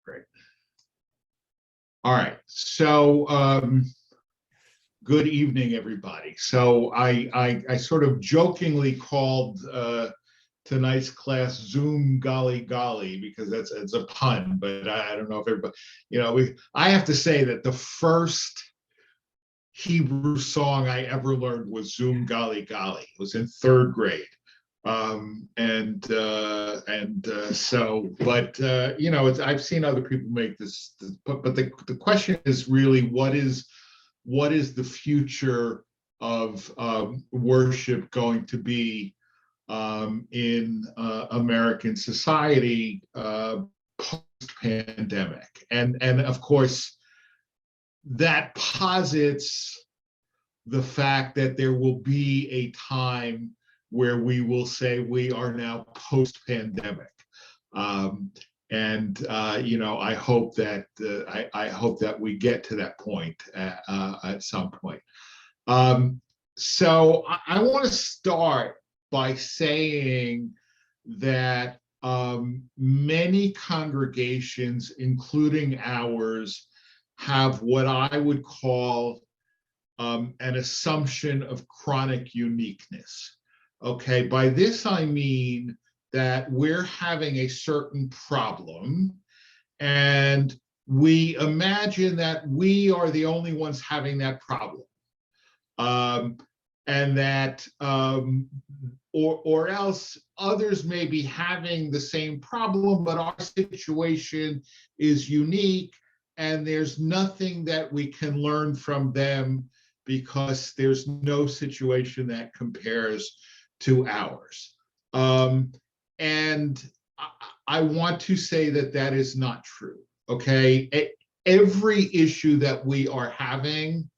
Great. All right. So good evening, everybody. So I sort of jokingly called tonight's class Zoom Golly Golly because it's a pun, but I don't know if everybody, I have to say that the first Hebrew song I ever learned was Zoom Golly Golly. It was in third grade. I've seen other people make this, but the question is really what is the future of worship going to be in American society post-pandemic, and of course that posits the fact that there will be a time where we will say we are now post-pandemic, I hope that I hope that we get to that point at some point. So I want to start by saying that many congregations, including ours, have what I would call an assumption of chronic uniqueness. Okay, by this I mean that we're having a certain problem and we imagine that we are the only ones having that problem. And that, or else others may be having the same problem, but our situation is unique and there's nothing that we can learn from them because there's no situation that compares to ours. And I want to say that that is not true, okay? Every issue that we are having,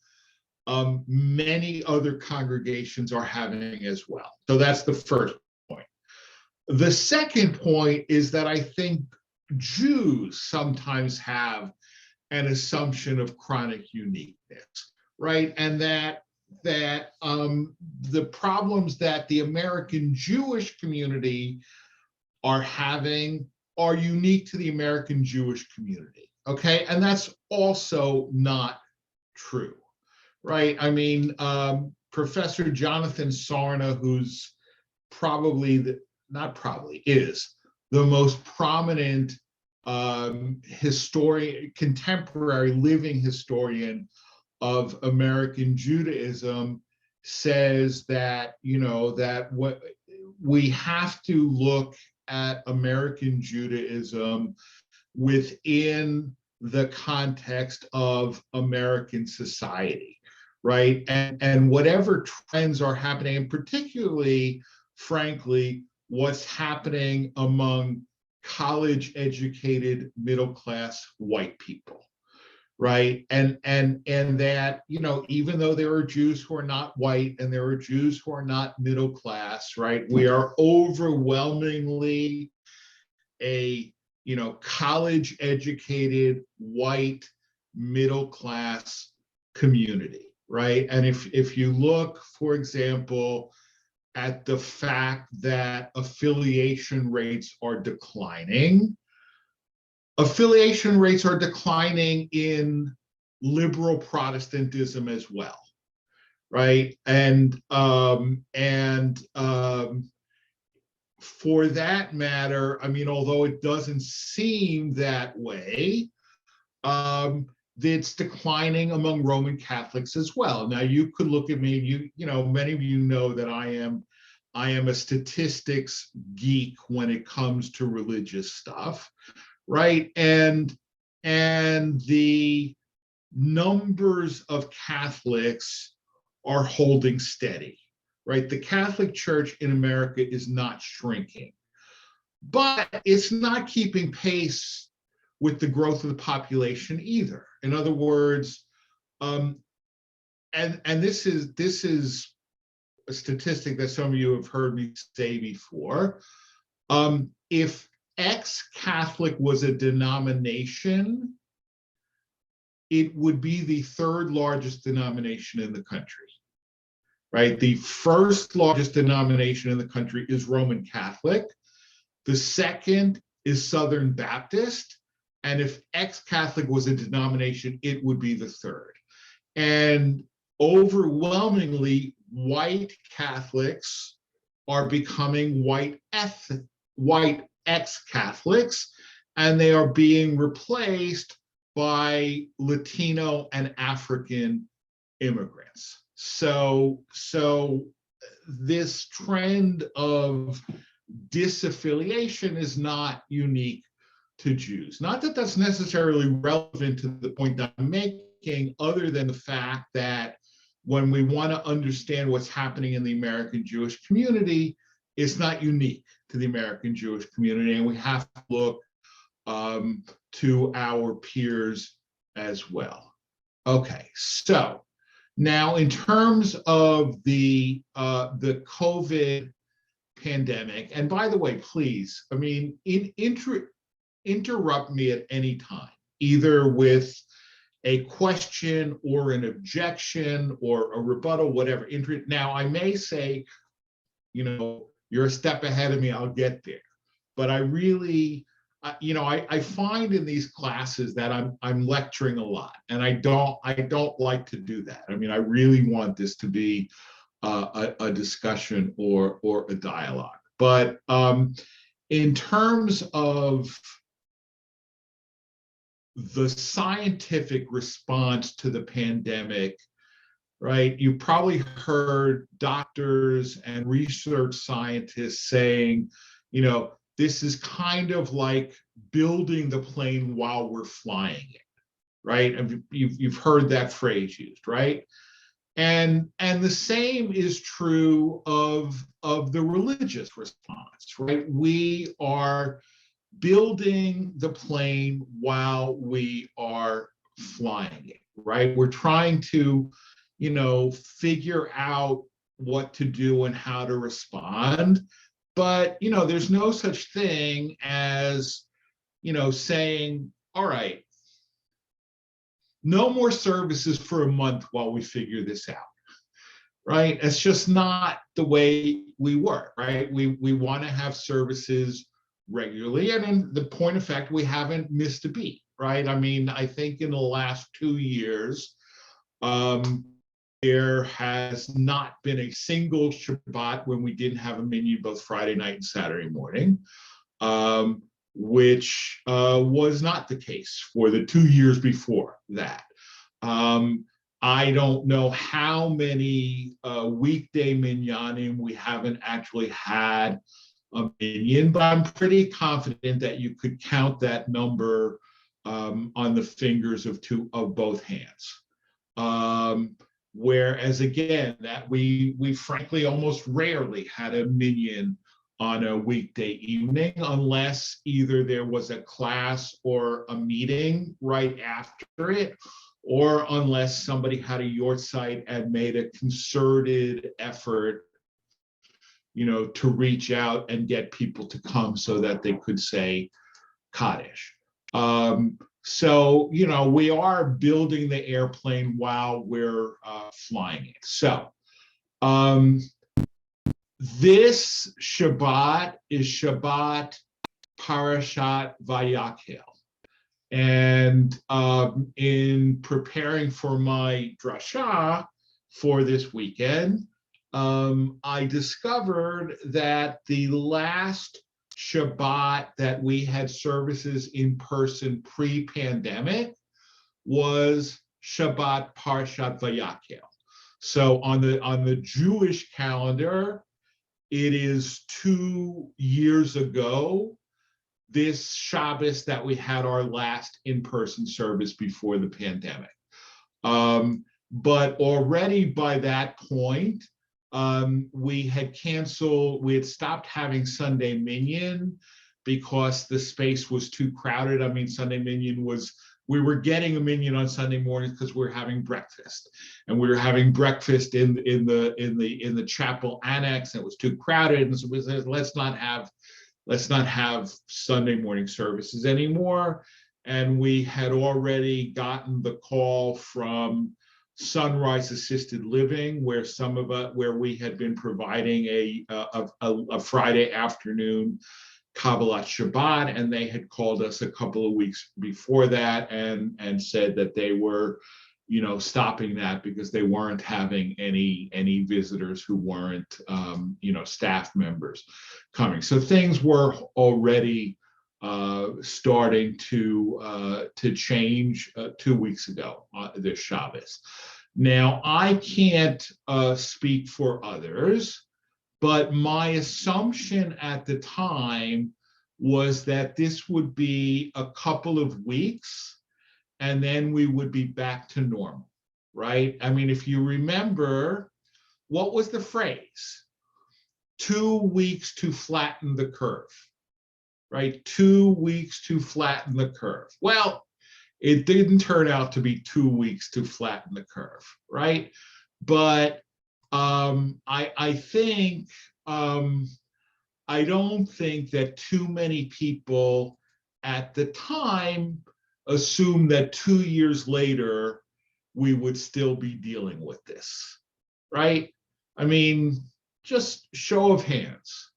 many other congregations are having as well. So that's the first point. The second point is that I think Jews sometimes have an assumption of chronic uniqueness, right? And that the problems that the American Jewish community are having are unique to the American Jewish community, okay? And that's also not true, right? I mean, Professor Jonathan Sarna, who's is the most prominent contemporary living historian of American Judaism, says that, that what we have to look at American Judaism within the context of American society, right? And whatever trends are happening, and particularly, frankly, what's happening among college-educated middle-class white people, right? And that, even though there are Jews who are not white and there are Jews who are not middle class, right? We are overwhelmingly a, college-educated white middle class community, right? And if you look, for example, at the fact that affiliation rates are declining, affiliation rates are declining in liberal Protestantism as well, right? And for that matter, I mean, although it doesn't seem that way, it's declining among Roman Catholics as well. Now, you could look at me, many of you know that I am a statistics geek when it comes to religious stuff, right? And the numbers of Catholics are holding steady, right? The Catholic Church in America is not shrinking, but it's not keeping pace with the growth of the population either. In other words, and this is a statistic that some of you have heard me say before. If ex-Catholic was a denomination, it would be the third largest denomination in the country, right? The first largest denomination in the country is Roman Catholic. The second is Southern Baptist. And if ex-Catholic was a denomination, it would be the third. And overwhelmingly, white Catholics are becoming white ex-Catholics, and they are being replaced by Latino and African immigrants. So this trend of disaffiliation is not unique to Jews. Not that that's necessarily relevant to the point that I'm making, other than the fact that when we want to understand what's happening in the American Jewish community, it's not unique to the American Jewish community, and we have to look to our peers as well. Okay, so now in terms of the COVID pandemic, and by the way, please, I mean, interrupt me at any time, either with a question or an objection or a rebuttal, whatever. Now, I may say, you're a step ahead of me, I'll get there. But I really, I find in these classes that I'm lecturing a lot, and I don't like to do that. I mean, I really want this to be a discussion or a dialogue. But in terms of the scientific response to the pandemic, right? You probably heard doctors and research scientists saying, this is kind of like building the plane while we're flying it, right? And you've heard that phrase used, right? And the same is true of the religious response, right? We are building the plane while we are flying it, right? We're trying to, figure out what to do and how to respond. But, there's no such thing as, saying, all right, no more services for a month while we figure this out, right? It's just not the way we work, right? We want to have services regularly. And in the point of fact, we haven't missed a beat, right? I mean, I think in the last 2 years, there has not been a single Shabbat when we didn't have a minyan both Friday night and Saturday morning, which was not the case for the 2 years before that. I don't know how many weekday minyanim we haven't actually had a minyan, but I'm pretty confident that you could count that number on the fingers of both hands. Whereas again, that we frankly almost rarely had a minyan on a weekday evening, unless either there was a class or a meeting right after it, or unless somebody had a yortzeit and made a concerted effort, to reach out and get people to come so that they could say Kaddish. So, we are building the airplane while we're flying it. So, this Shabbat is Shabbat Parashat Vayakhel. And in preparing for my drasha for this weekend, I discovered that the last Shabbat that we had services in person pre-pandemic was Shabbat Parshat Vayakhel. So on the Jewish calendar, it is 2 years ago, this Shabbos, that we had our last in-person service before the pandemic. But already by that point, we had stopped having Sunday Minyan because the space was too crowded. I mean, Sunday Minyan we were getting a minyan on Sunday mornings because we were having breakfast, and we were having breakfast in the chapel annex, and it was too crowded. And so we said, let's not have Sunday morning services anymore. And we had already gotten the call from Sunrise Assisted Living, where we had been providing a Friday afternoon Kabbalat Shabbat, and they had called us a couple of weeks before that and said that they were, stopping that because they weren't having any visitors who weren't, staff members coming. So things were already starting to change 2 weeks ago, this Shabbos. Now, I can't speak for others, but my assumption at the time was that this would be a couple of weeks and then we would be back to normal, right? I mean, if you remember, what was the phrase? 2 weeks to flatten the curve, right? 2 weeks to flatten the curve. Well, it didn't turn out to be 2 weeks to flatten the curve, right? But I think I don't think that too many people at the time assumed that 2 years later we would still be dealing with this, right? I mean, just show of hands.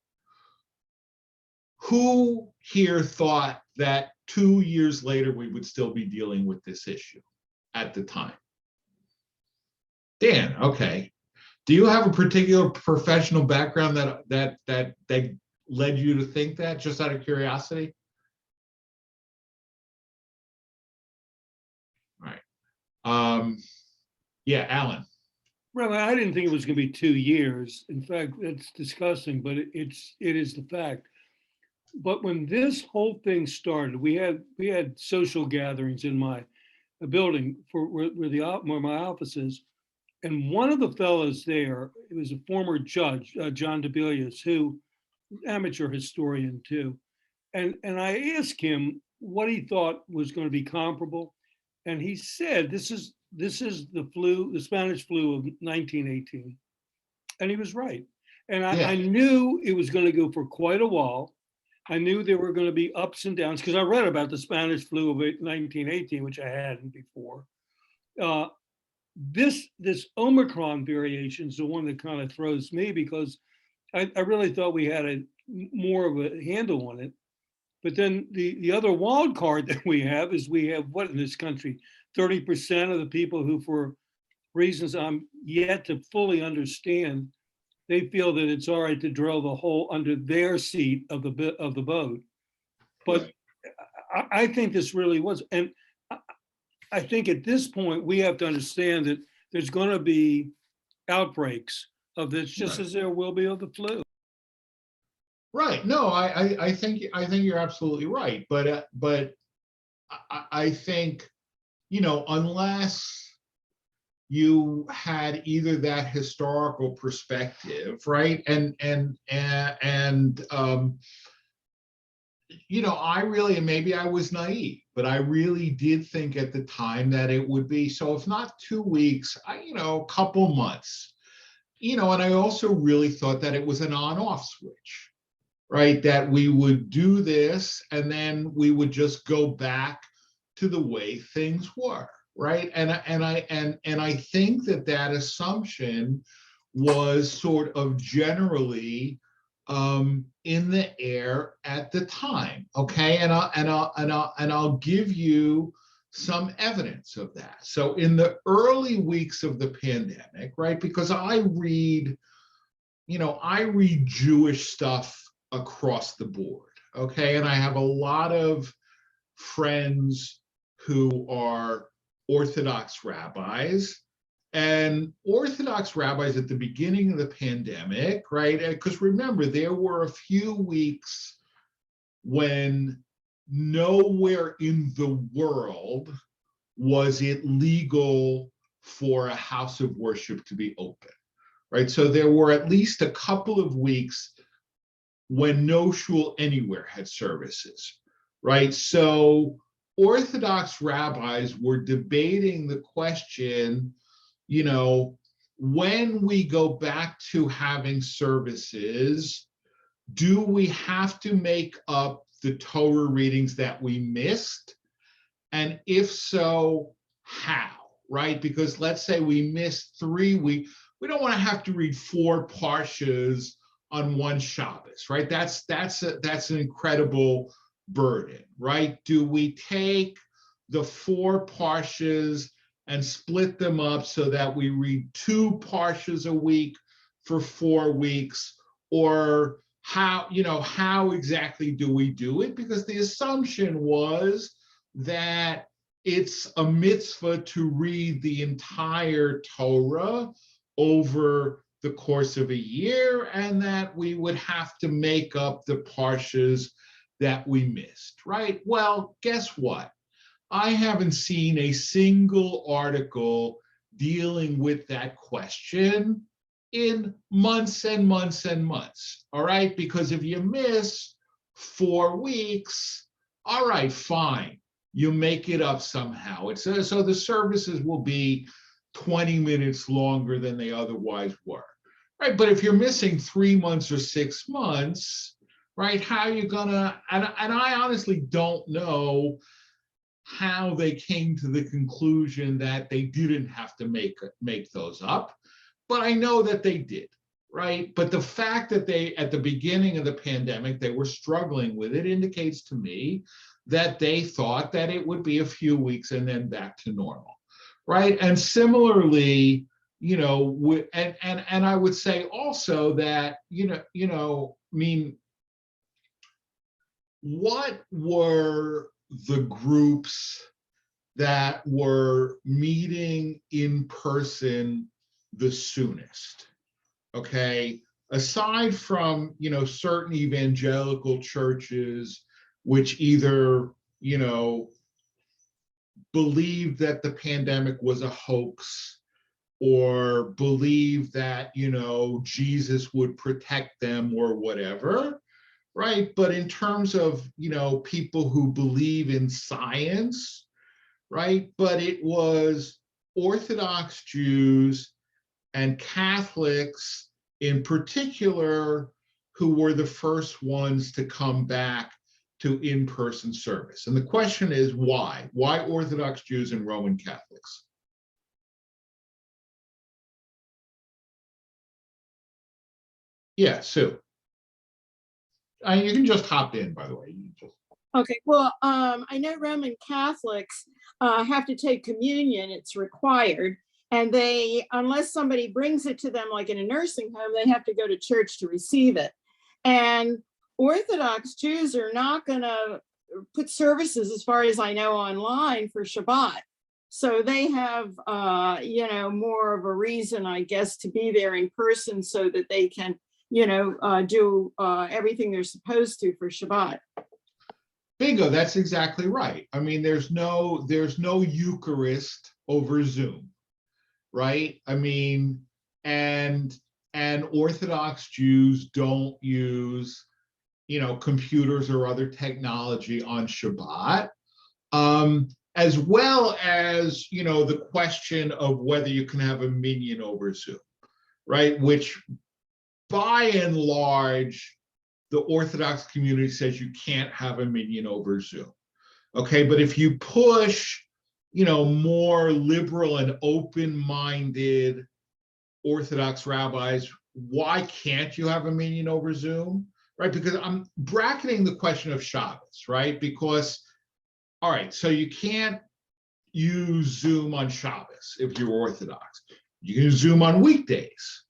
Who here thought that 2 years later we would still be dealing with this issue at the time? Dan, okay. Do you have a particular professional background that led you to think that, just out of curiosity? All right. Yeah, Alan. Right. I didn't think it was going to be 2 years. In fact, it's disgusting, but it is the fact. But when this whole thing started, we had social gatherings in my building for where my office is. And one of the fellows there, it was a former judge, John DeBelius, who amateur historian too. And I asked him what he thought was going to be comparable. And he said, this is the Spanish flu of 1918. And he was right. And I knew it was going to go for quite a while. I knew there were going to be ups and downs because I read about the Spanish flu of 1918, which I hadn't before. This Omicron variation is the one that kind of throws me because I really thought we had more of a handle on it. But then the other wild card that we have is we have what in this country, 30% of the people who, for reasons I'm yet to fully understand, they feel that it's all right to drill the hole under their seat of the boat. But I think this really was, and I think at this point we have to understand that there's going to be outbreaks of this, just as there will be of the flu. Right. No, I think you're absolutely right. But I think, unless you had either that historical perspective, right, and I really, and maybe I was naive, but I really did think at the time that it would be, so if not 2 weeks, a couple months, and I also really thought that it was an on-off switch, right? That we would do this and then we would just go back to the way things were, right? And I think that assumption was sort of generally in the air at the time, okay? And I'll give you some evidence of that. So in the early weeks of the pandemic, right? Because I read Jewish stuff across the board, okay? And I have a lot of friends who are Orthodox rabbis, and Orthodox rabbis at the beginning of the pandemic, right? Because remember, there were a few weeks when nowhere in the world was it legal for a house of worship to be open, right? So there were at least a couple of weeks when no shul anywhere had services, right? So Orthodox rabbis were debating the question, when we go back to having services, do we have to make up the Torah readings that we missed? And if so, how, right? Because let's say we missed 3 weeks, we don't want to have to read 4 parshas on one Shabbos, right? That's an incredible burden, right? Do we take the 4 parshas and split them up so that we read 2 parshas a week for 4 weeks, or how exactly do we do it? Because the assumption was that it's a mitzvah to read the entire Torah over the course of a year, and that we would have to make up the parshas that we missed, right? Well, guess what? I haven't seen a single article dealing with that question in months and months and months, all right? Because if you miss 4 weeks, all right, fine, you make it up somehow. So the services will be 20 minutes longer than they otherwise were, right? But if you're missing 3 months or 6 months, right, how are you gonna, and I honestly don't know how they came to the conclusion that they didn't have to make those up, but I know that they did, right? But the fact that they, at the beginning of the pandemic, they were struggling with it indicates to me that they thought that it would be a few weeks and then back to normal, right? And similarly, and I would say also that, I mean, what were the groups that were meeting in person the soonest? Okay, aside from, certain evangelical churches, which either, believed that the pandemic was a hoax, or believed that, Jesus would protect them or whatever, right? But in terms of, people who believe in science, right? But it was Orthodox Jews and Catholics in particular who were the first ones to come back to in-person service. And the question is, why? Why Orthodox Jews and Roman Catholics? Yeah, Sue. You can just hop in, by the way. Okay, well, I know Roman Catholics have to take communion, it's required. And they, unless somebody brings it to them, like in a nursing home, they have to go to church to receive it. And Orthodox Jews are not gonna put services, as far as I know, online for Shabbat. So they have, more of a reason, I guess, to be there in person so that they can, do everything they're supposed to for Shabbat. Bingo, that's exactly right. I mean, there's no Eucharist over Zoom, right? I mean, and Orthodox Jews don't use, computers or other technology on Shabbat, as well as, the question of whether you can have a minyan over Zoom, right? Which, by and large, the Orthodox community says you can't have a minyan over Zoom. Okay, but if you push, more liberal and open-minded Orthodox rabbis, why can't you have a minyan over Zoom? Right, because I'm bracketing the question of Shabbos, right? Because, all right, so you can't use Zoom on Shabbos if you're Orthodox. You can Zoom on weekdays,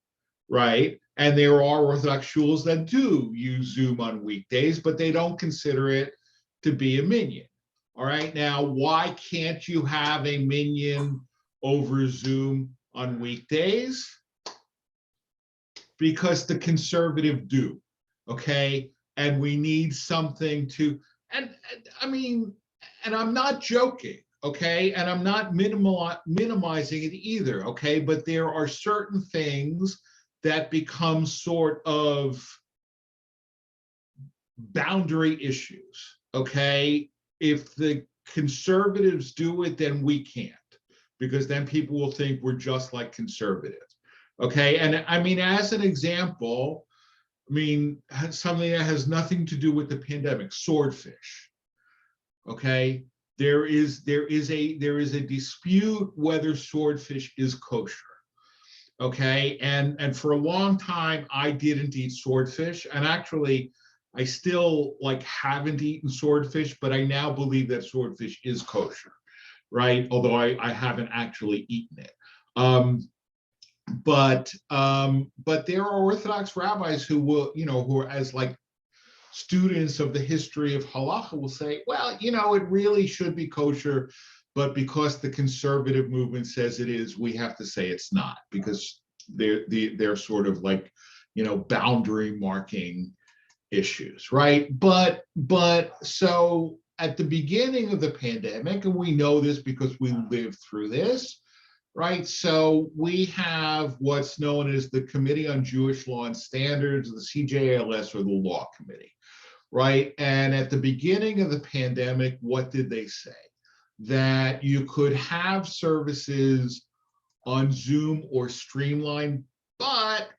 right? And there are Orthodox shuls that do use Zoom on weekdays, but they don't consider it to be a minyan. All right, now, why can't you have a minyan over Zoom on weekdays? Because the conservative do, okay? And we need something to, and I mean, and I'm not joking, okay? And I'm not minimizing it either, okay? But there are certain things that become sort of boundary issues, okay? If the conservatives do it, then we can't, because then people will think we're just like conservatives, okay? And I mean, as an example, I mean, something that has nothing to do with the pandemic, swordfish, okay? There is a dispute whether swordfish is kosher. Okay, and for a long time I didn't eat swordfish, and actually I still like haven't eaten swordfish, but I now believe that swordfish is kosher, right? Although I haven't actually eaten it. But there are Orthodox rabbis who will, who are as like students of the history of halacha will say, well, it really should be kosher, but because the conservative movement says it is, we have to say it's not, because they're sort of like, boundary marking issues, right? But so at the beginning of the pandemic, and we know this because we lived through this, right? So we have what's known as the Committee on Jewish Law and Standards, the CJLS, or the Law Committee, right? And at the beginning of the pandemic, what did they say? That you could have services on Zoom or Streamline, but,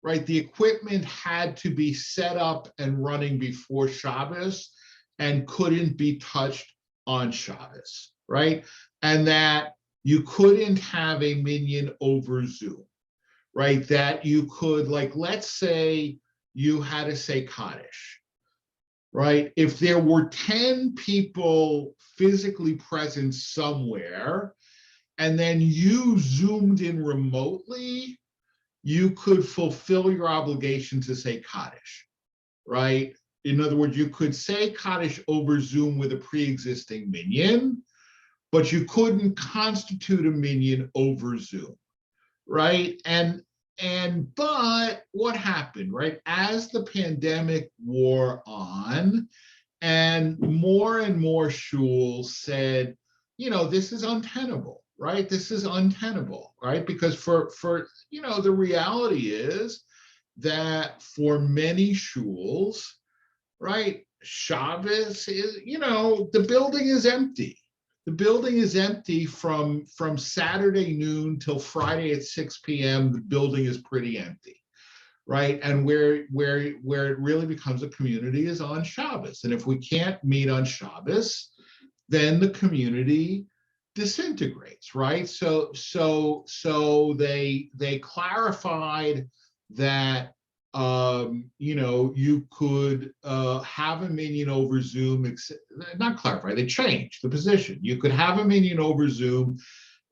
right, the equipment had to be set up and running before Shabbos and couldn't be touched on Shabbos, right? And that you couldn't have a minyan over Zoom, right? That you could, like, let's say you had to say Kaddish, right? If there were 10 people physically present somewhere, and then you Zoomed in remotely, you could fulfill your obligation to say Kaddish, right? In other words, you could say Kaddish over Zoom with a pre-existing minyan, but you couldn't constitute a minyan over Zoom, right? But what happened, right? As the pandemic wore on, and more shuls said, this is untenable, right? This is untenable, right? Because for the reality is that for many shuls, right, Shabbos is, the building is empty. The building is empty from Saturday noon till Friday at 6 p.m. The building is pretty empty, right? And where it really becomes a community is on Shabbos. And if we can't meet on Shabbos, then the community disintegrates, right? So they clarified that you could have a minyan over Zoom. Not clarify, they changed the position. You could have a minyan over Zoom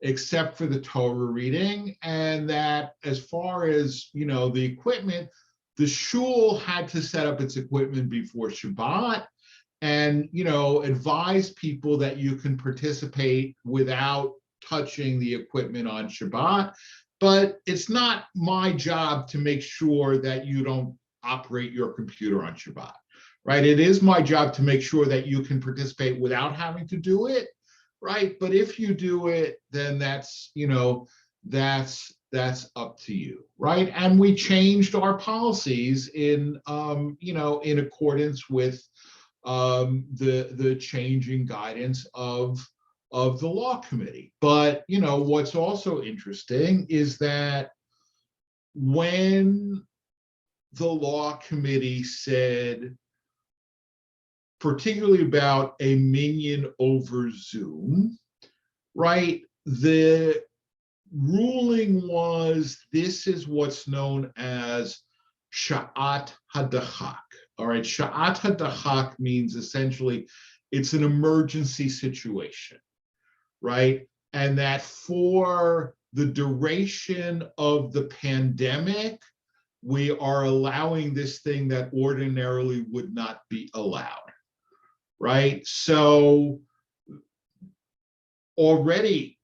except for the Torah reading, and that as far as the equipment, the shul had to set up its equipment before Shabbat, and advise people that you can participate without touching the equipment on Shabbat. But it's not my job to make sure that you don't operate your computer on Shabbat, right? It is my job to make sure that you can participate without having to do it, right? But if you do it, then that's up to you, right? And we changed our policies in in accordance with the changing guidance of the law committee. But what's also interesting is that when the law committee said, particularly about a minyan over Zoom, right, the ruling was this is what's known as sha'at hadachak. All right, sha'at hadachak means essentially it's an emergency situation, right? And that for the duration of the pandemic, we are allowing this thing that ordinarily would not be allowed, right? So already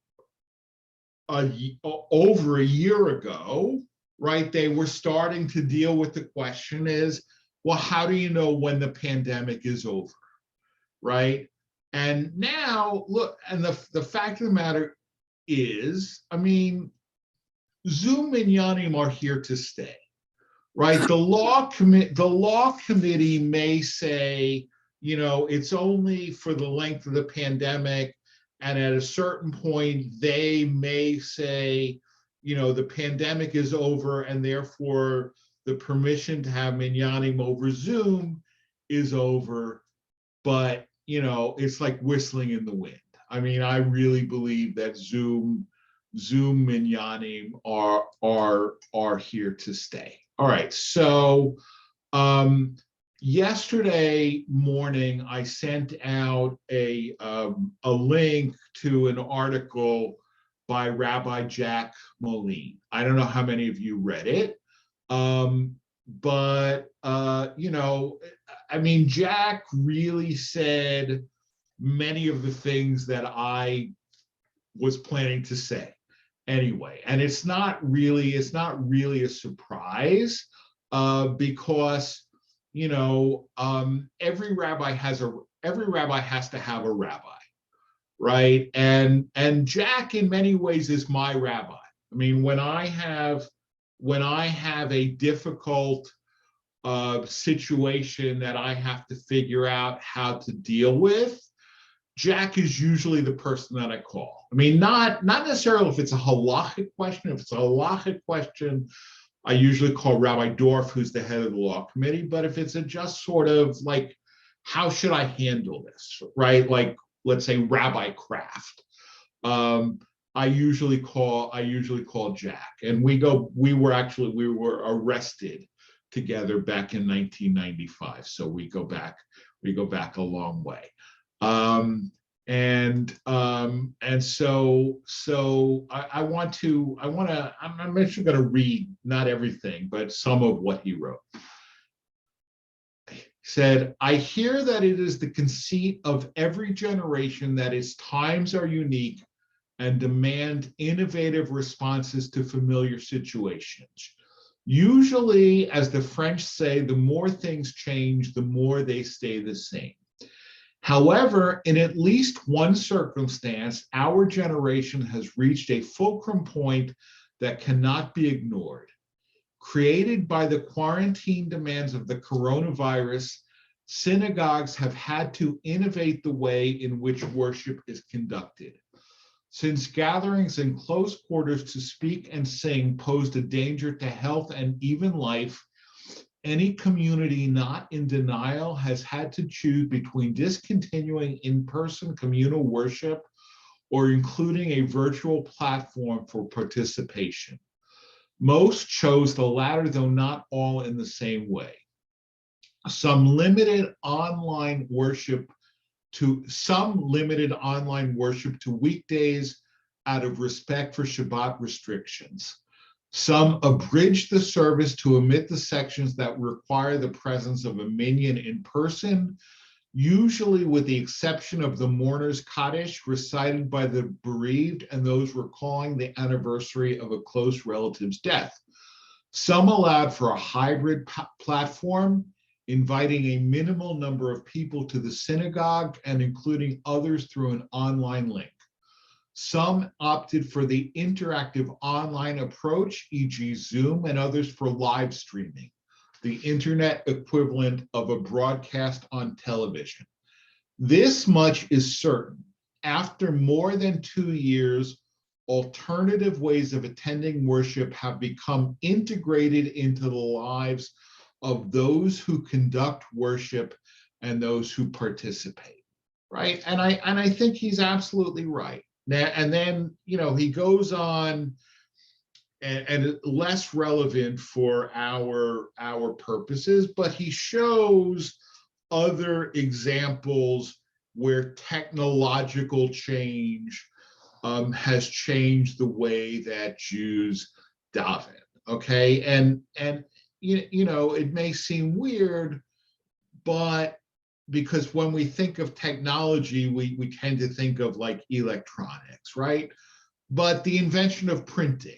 over a year ago, right, they were starting to deal with the question is, well, how do you know when the pandemic is over, right? And now, look, and the fact of the matter is, I mean, Zoom and Yanim are here to stay, right? The law committee may say, it's only for the length of the pandemic, and at a certain point, they may say, the pandemic is over, and therefore the permission to have minyanim over Zoom is over. But it's like whistling in the wind. I mean, I really believe that Zoom Zoom minyanim are here to stay. All right, so yesterday morning I sent out a link to an article by Rabbi Jack Moline. I don't know how many of you read it, but you know, I mean, Jack really said many of the things that I was planning to say anyway, and it's not really a surprise, because you know, every rabbi has to have a rabbi, right? And Jack in many ways is my rabbi. I mean, when I have a difficult situation that I have to figure out how to deal with, Jack is usually the person that I call. I mean, not necessarily if it's a halachic question. If it's a halachic question, I usually call Rabbi Dorf, who's the head of the law committee. But if it's a just sort of like, how should I handle this, right? Like, let's say Rabbi Kraft. I usually call Jack, and we were arrested together back in 1995, so we go back a long way. And so I'm actually going to read not everything, but some of what he wrote. He said, I hear that it is the conceit of every generation that its times are unique and demand innovative responses to familiar situations. Usually, as the French say, the more things change, the more they stay the same. However, in at least one circumstance, our generation has reached a fulcrum point that cannot be ignored. Created by the quarantine demands of the coronavirus, synagogues have had to innovate the way in which worship is conducted. Since gatherings in close quarters to speak and sing posed a danger to health and even life, any community not in denial has had to choose between discontinuing in-person communal worship or including a virtual platform for participation. Most chose the latter, though not all in the same way. Some limited online worship to weekdays out of respect for Shabbat restrictions. Some abridged the service to omit the sections that require the presence of a minyan in person, usually with the exception of the mourner's Kaddish recited by the bereaved and those recalling the anniversary of a close relative's death. Some allowed for a hybrid platform, inviting a minimal number of people to the synagogue and including others through an online link. Some opted for the interactive online approach, e.g. Zoom, and others for live streaming, the internet equivalent of a broadcast on television. This much is certain. After more than 2 years, alternative ways of attending worship have become integrated into the lives of those who conduct worship and those who participate, right? And I think he's absolutely right. And then, you know, he goes on, and less relevant for our purposes, but he shows other examples where technological change has changed the way that Jews daven. Okay, and you know, it may seem weird, but because when we think of technology, we tend to think of like electronics, right? But the invention of printing,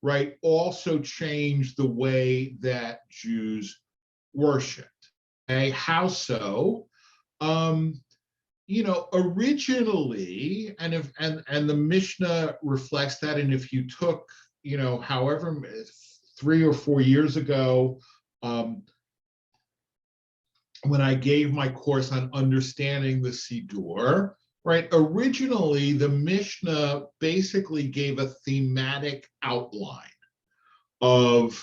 right, also changed the way that Jews worshiped. Okay, how so? You know, originally, and the Mishnah reflects that, and if you took, you know, however 3 or 4 years ago, when I gave my course on understanding the Siddur, right? Originally, the Mishnah basically gave a thematic outline of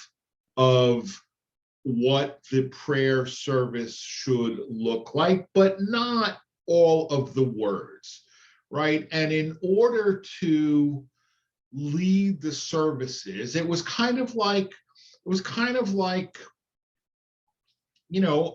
what the prayer service should look like, but not all of the words, right? And in order to lead the services. It was kind of like,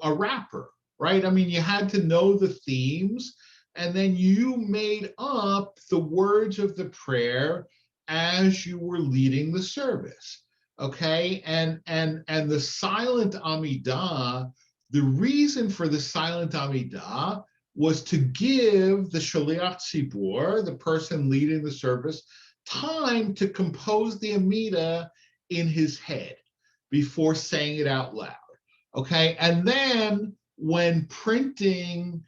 a rapper, right? I mean, you had to know the themes, and then you made up the words of the prayer as you were leading the service. Okay, and the silent Amidah, the reason for the silent Amidah was to give the Shaliach Tzibur, the person leading the service, time to compose the Amidah in his head before saying it out loud. Okay, and then when printing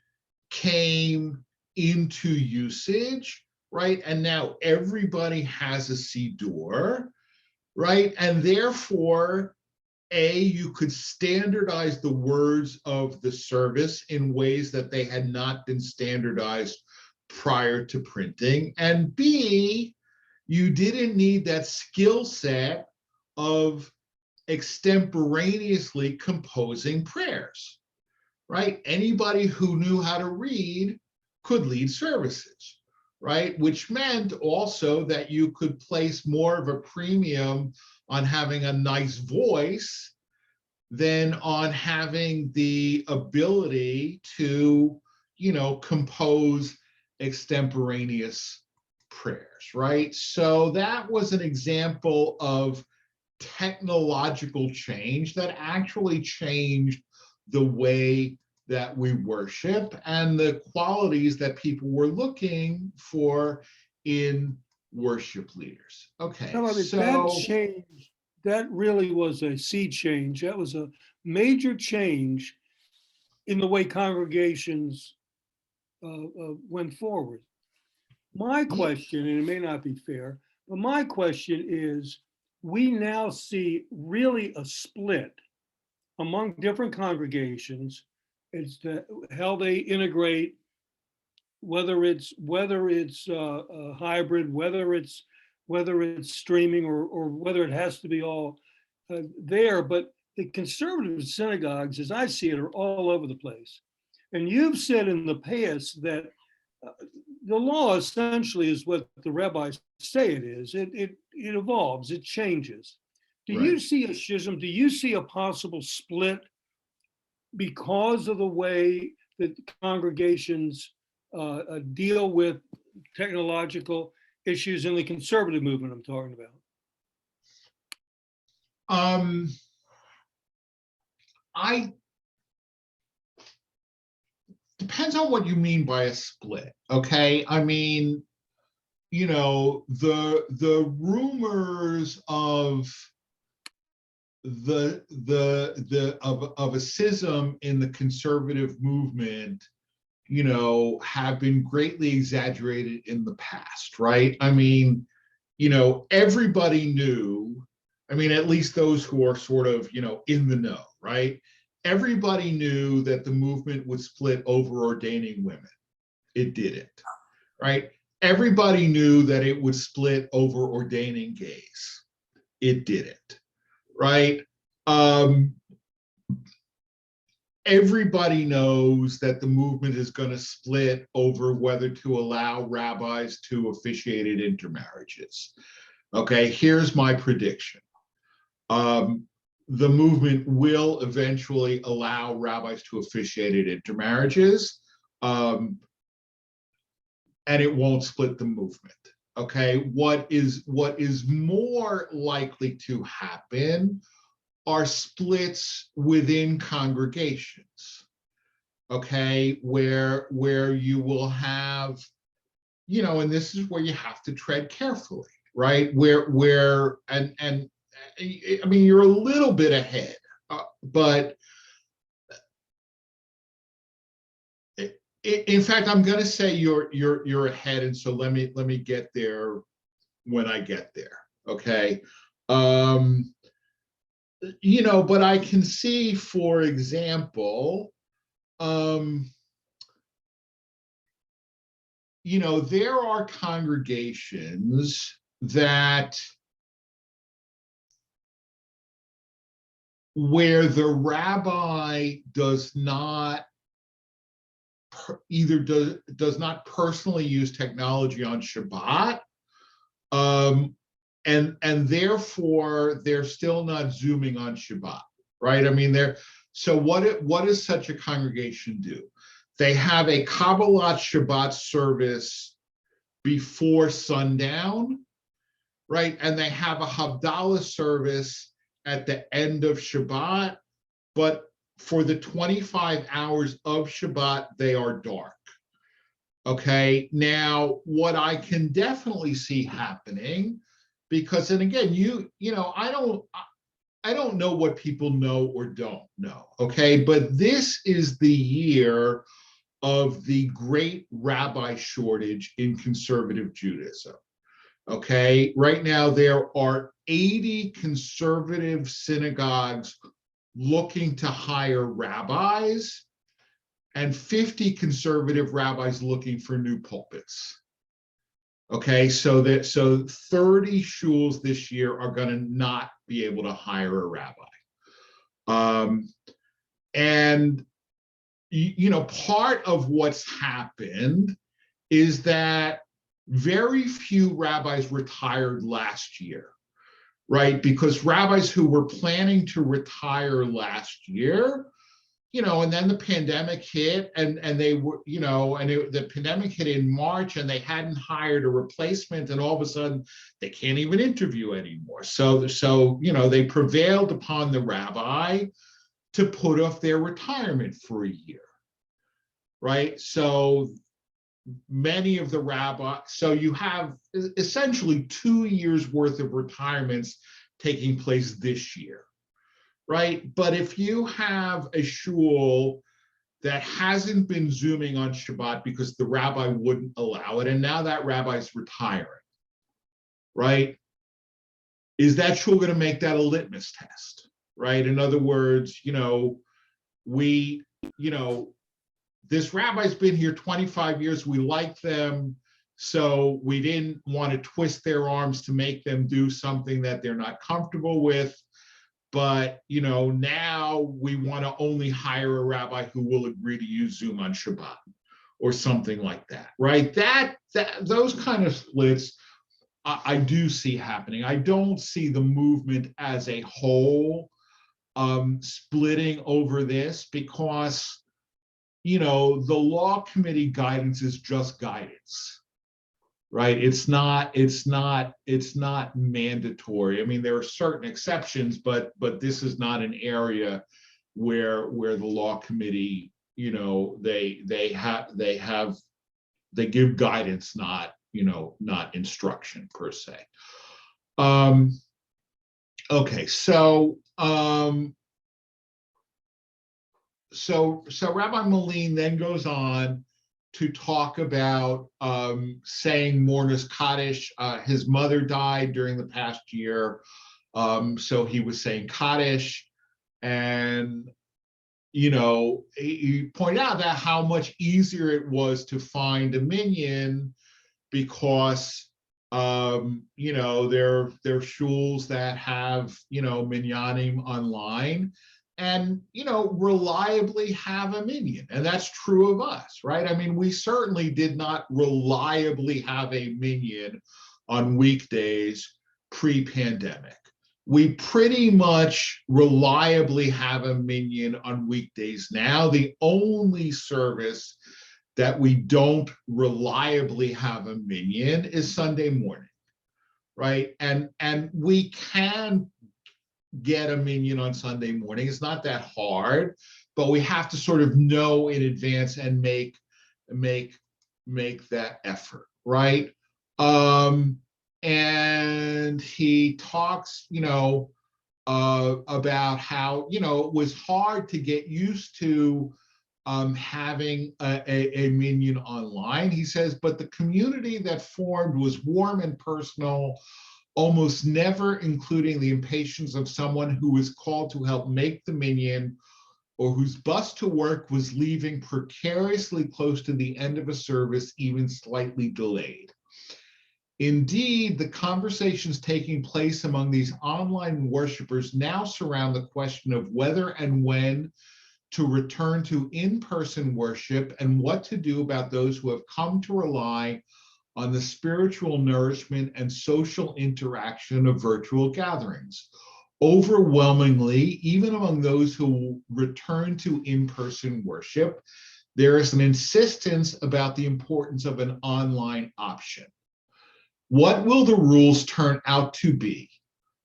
came into usage, right, and now everybody has a Siddur, right, and therefore, you could standardize the words of the service in ways that they had not been standardized prior to printing, and B, you didn't need that skill set of extemporaneously composing prayers, right? Anybody who knew how to read could lead services, right? Which meant also that you could place more of a premium on having a nice voice than on having the ability to, compose extemporaneous prayers, right? So that was an example of technological change that actually changed the way that we worship and the qualities that people were looking for in worship leaders. Okay, No, I mean, so that change, that really was a sea change. That was a major change in the way congregations went forward. My question, and it may not be fair, but my question is, we now see really a split among different congregations. It's how they integrate, whether it's hybrid, whether it's streaming, or whether it has to be all there. But the conservative synagogues, as I see it, are all over the place. And you've said in the past that the law essentially is what the rabbis say it is. It evolves, it changes. Do you right. see a schism? Do you see a possible split because of the way that congregations deal with technological issues in the conservative movement I'm talking about? I depends on what you mean by a split. Okay, I mean, the rumors of of a schism in the conservative movement, have been greatly exaggerated in the past, right? I mean, everybody knew, I mean, at least those who are sort of, in the know, right? Everybody knew that the movement would split over ordaining women. It didn't, right? Everybody knew that it would split over ordaining gays. It didn't, right? Everybody knows that the movement is going to split over whether to allow rabbis to officiate at intermarriages. Okay, here's my prediction. The movement will eventually allow rabbis to officiate at intermarriages, and it won't split the movement. Okay, what is more likely to happen are splits within congregations, okay, where you will have, and this is where you have to tread carefully, right? Where and I mean, you're a little bit ahead, but in fact, I'm going to say you're ahead, and so let me get there when I get there, okay? But I can see, for example, there are congregations that where the rabbi does not does not personally use technology on Shabbat, and therefore they're still not Zooming on Shabbat, right? I mean, so what does such a congregation do? They have a Kabbalat Shabbat service before sundown, right? And they have a Havdalah service at the end of Shabbat, but for the 25 hours of Shabbat, they are dark. Okay, now what I can definitely see happening, because, and again, I don't know what people know or don't know, okay, but this is the year of the great rabbi shortage in conservative Judaism. Okay, right now there are 80 conservative synagogues looking to hire rabbis and 50 conservative rabbis looking for new pulpits. Okay, so 30 shuls this year are going to not be able to hire a rabbi. And part of what's happened is that very few rabbis retired last year, right? Because rabbis who were planning to retire last year, and then the pandemic hit, and they were, the pandemic hit in March, and they hadn't hired a replacement, and all of a sudden they can't even interview anymore. So they prevailed upon the rabbi to put off their retirement for a year, right? So many of the rabbis, so you have essentially 2 years worth of retirements taking place this year, right? But if you have a shul that hasn't been Zooming on Shabbat because the rabbi wouldn't allow it, and now that rabbi's retiring, right? Is that shul going to make that a litmus test, right? In other words, this rabbi's been here 25 years, we like them, so we didn't want to twist their arms to make them do something that they're not comfortable with. But, now we want to only hire a rabbi who will agree to use Zoom on Shabbat or something like that, right? Those kind of splits I do see happening. I don't see the movement as a whole splitting over this, because, the law committee guidance is just guidance. Right, it's not mandatory. I mean, there are certain exceptions, but this is not an area where the law committee, they give guidance, not instruction per se. Okay, so Rabbi Moline then goes on to talk about saying Mourner's Kaddish. His mother died during the past year, so he was saying Kaddish, and he pointed out that how much easier it was to find a minyan, because there are shuls that have minyanim online, and reliably have a minyan. And that's true of us, right? I mean, we certainly did not reliably have a minyan on weekdays pre-pandemic. We pretty much reliably have a minyan on weekdays now. The only service that we don't reliably have a minyan is Sunday morning, right? And we can get a minyan on Sunday morning. It's not that hard, but we have to sort of know in advance and make that effort, right? And he talks, about how it was hard to get used to having a minyan online. He says, but the community that formed was warm and personal, almost never including the impatience of someone who was called to help make the minyan, or whose bus to work was leaving precariously close to the end of a service, even slightly delayed. Indeed, the conversations taking place among these online worshipers now surround the question of whether and when to return to in-person worship, and what to do about those who have come to rely on the spiritual nourishment and social interaction of virtual gatherings. Overwhelmingly, even among those who return to in-person worship, there is an insistence about the importance of an online option. What will the rules turn out to be?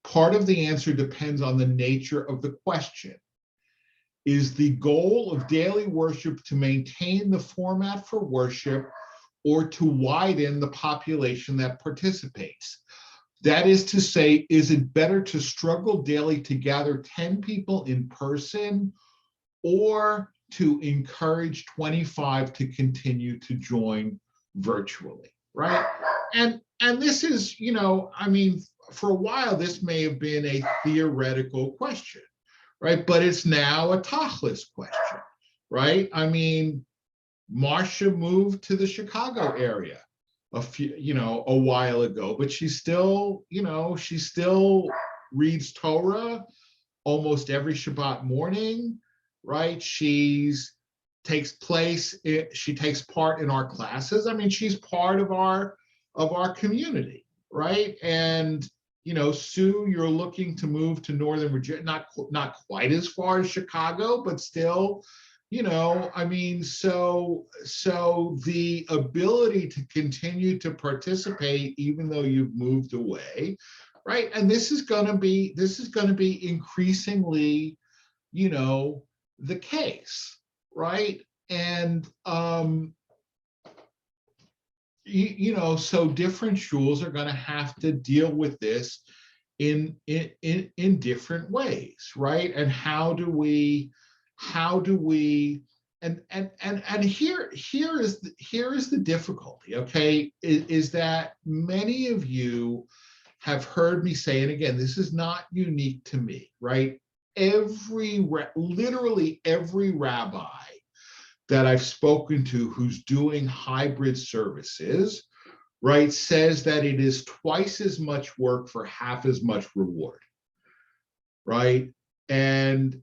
Part of the answer depends on the nature of the question. Is the goal of daily worship to maintain the format for worship or to widen the population that participates? That is to say, is it better to struggle daily to gather 10 people in person or to encourage 25 to continue to join virtually, right? And this is, I mean, for a while, this may have been a theoretical question, right? But it's now a tachlis question, right? I mean, Marcia moved to the Chicago area a while ago, but she still reads Torah almost every Shabbat morning, right? She takes part in our classes. I mean, she's part of our community, right? And Sue, you're looking to move to Northern Virginia, not quite as far as Chicago, but still, I mean, so the ability to continue to participate, even though you've moved away, right? And this is going to be increasingly, the case, right? And so different shuls are going to have to deal with this in different ways, right? And how do we and here is the difficulty, okay, is that many of you have heard me say, and again, this is not unique to me, right? Literally every rabbi that I've spoken to who's doing hybrid services, right, says that it is twice as much work for half as much reward, right? And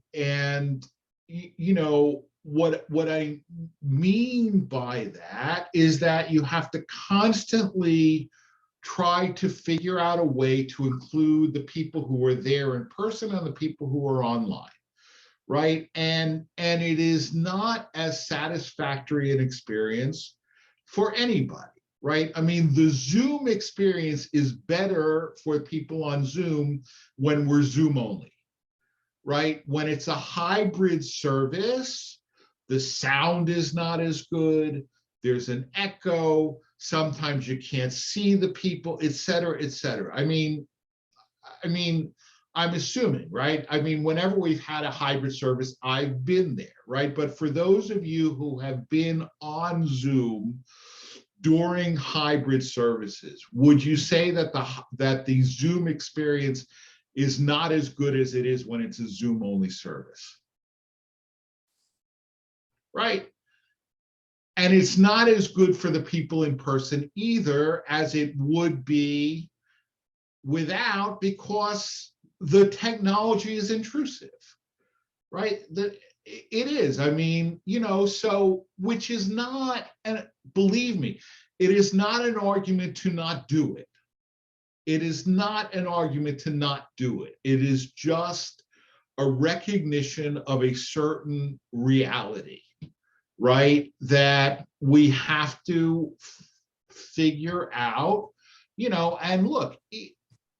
what I mean by that is that you have to constantly try to figure out a way to include the people who are there in person and the people who are online, right? And it is not as satisfactory an experience for anybody, right? I mean, the Zoom experience is better for people on Zoom when we're Zoom only, right? When it's a hybrid service, the sound is not as good. There's an echo. Sometimes you can't see the people, et cetera, et cetera. I mean, I'm assuming, right? I mean, whenever we've had a hybrid service, I've been there, right? But for those of you who have been on Zoom during hybrid services, would you say that the Zoom experience is not as good as it is when it's a Zoom only service? Right? And it's not as good for the people in person either as it would be without, because the technology is intrusive, right? It is. I mean, so which is not, and believe me, it is not an argument to not do it. It is not an argument to not do it. It is just a recognition of a certain reality, right? That we have to figure out, and look,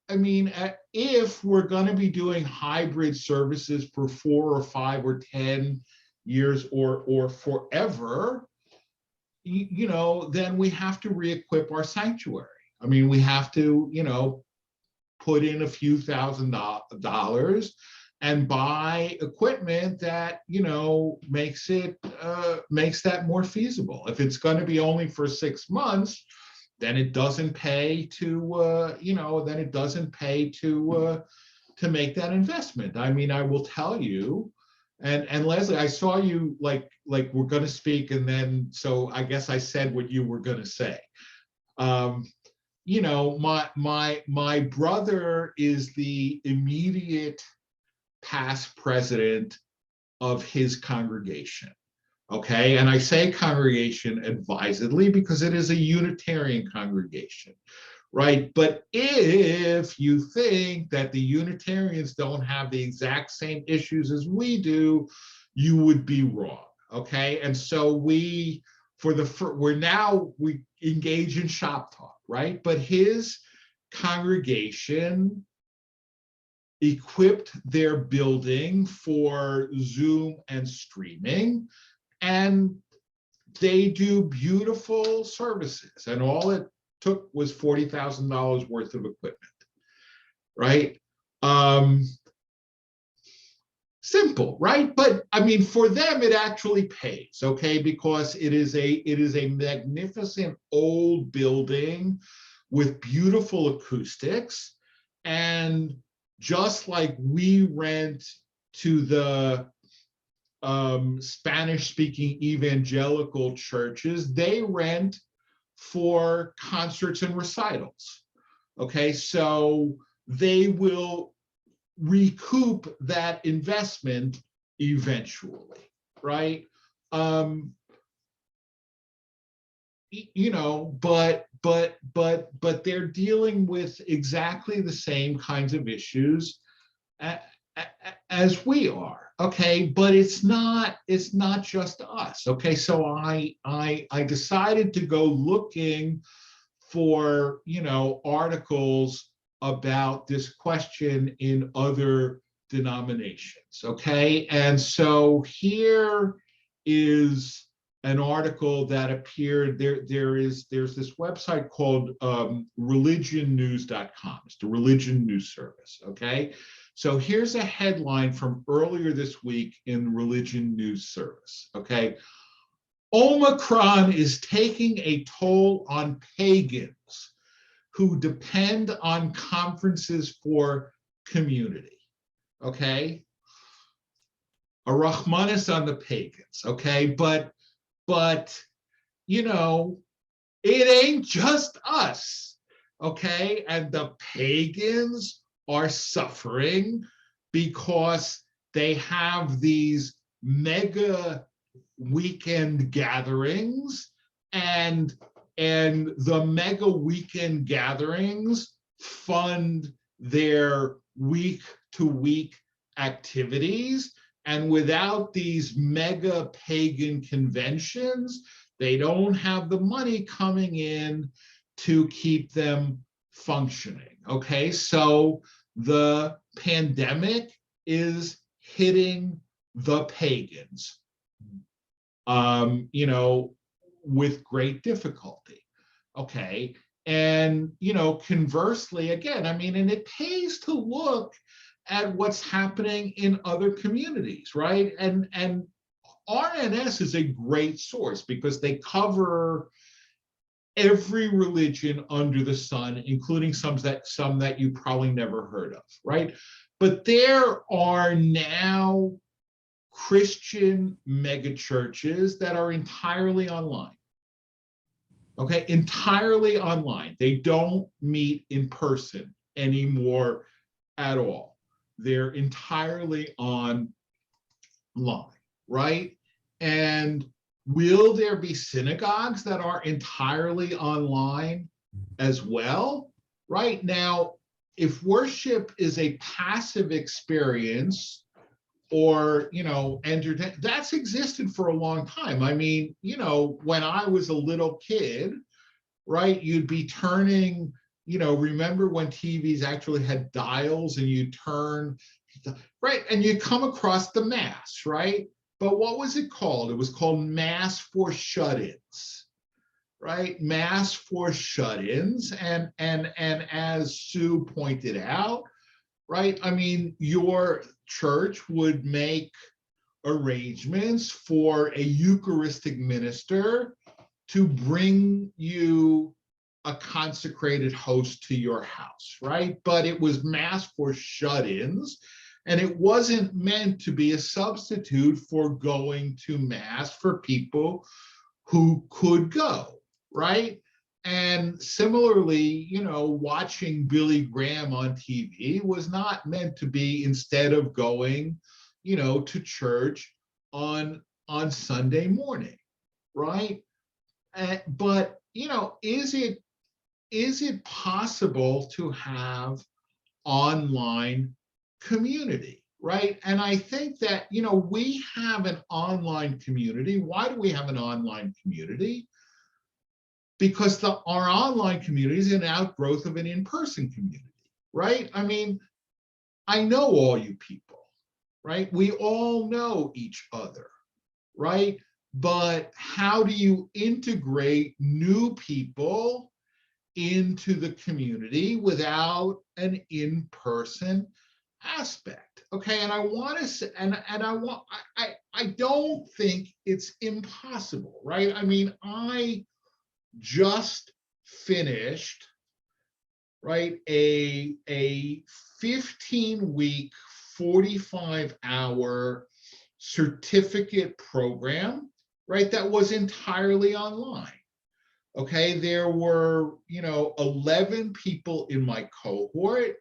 I mean, if we're going to be doing hybrid services for 4 or 5 or 10 years or forever, then we have to re-equip our sanctuary. I mean, we have to, put in a few $1,000s and buy equipment that, makes that more feasible. If it's going to be only for 6 months, then it doesn't pay to, to make that investment. I mean, I will tell you, and Leslie, I saw you like we're going to speak, and then so I guess I said what you were going to say. My brother is the immediate past president of his congregation. Okay, and I say congregation advisedly because it is a Unitarian congregation, right? But if you think that the Unitarians don't have the exact same issues as we do, you would be wrong. Okay, and so we engage in shop talk, right? But his congregation equipped their building for Zoom and streaming, and they do beautiful services, and all it took was $40,000 worth of equipment, right? Simple, right? But I mean, for them, it actually pays, okay? Because it is a magnificent old building with beautiful acoustics, and just like we rent to the Spanish-speaking evangelical churches, they rent for concerts and recitals. Okay, so they will recoup that investment eventually, right? You know, but they're dealing with exactly the same kinds of issues as we are. Okay, but it's not just us. Okay, so I decided to go looking for, you know, articles about this question in other denominations. Okay, and so here is an article that appeared there. There's this website called religionnews.com. It's the religion news service. Okay, so here's a headline from earlier this week in Religion News Service. Okay, Omicron is taking a toll on pagans who depend on conferences for community. Okay, a Rahmanis on the pagans. Okay, but you know, it ain't just us. Okay, and the pagans are suffering because they have these mega weekend gatherings, and the mega weekend gatherings fund their week to week activities, and without these mega pagan conventions, they don't have the money coming in to keep them functioning. Okay, so the pandemic is hitting the pagans, you know, with great difficulty. Okay, and you know, conversely, again, I mean, and it pays to look at what's happening in other communities, right? And RNS is a great source because they cover every religion under the sun, including some that you probably never heard of, right? But there are now Christian megachurches that are entirely online. Okay, entirely online. They don't meet in person anymore at all. They're entirely online, right? And will there be synagogues that are entirely online as well? Right now, if worship is a passive experience, or, you know, entertain, that's existed for a long time. I mean, you know, when I was a little kid, right, you'd be turning, you know, remember when TVs actually had dials and you turn, right, and you come across the mass, right? But what was it called? It was called Mass for Shut-ins, right? Mass for shut-ins, and as Sue pointed out, right? I mean, your church would make arrangements for a Eucharistic minister to bring you a consecrated host to your house, right? But it was Mass for shut-ins, and it wasn't meant to be a substitute for going to Mass for people who could go, right? And similarly, you know, watching Billy Graham on TV was not meant to be, instead of going, you know, to church on on Sunday morning, right? But is it possible to have online community, right? And I think that we have an online community. Why do we have an online community? Because our online community is an outgrowth of an in-person community, right? I mean, I know all you people, right? We all know each other, right? But how do you integrate new people into the community without an in-person aspect? Okay, and I want to say, and I don't think it's impossible, right? I mean, I just finished, right, a 15-week, 45-hour certificate program, right, that was entirely online. Okay, there were 11 people in my cohort.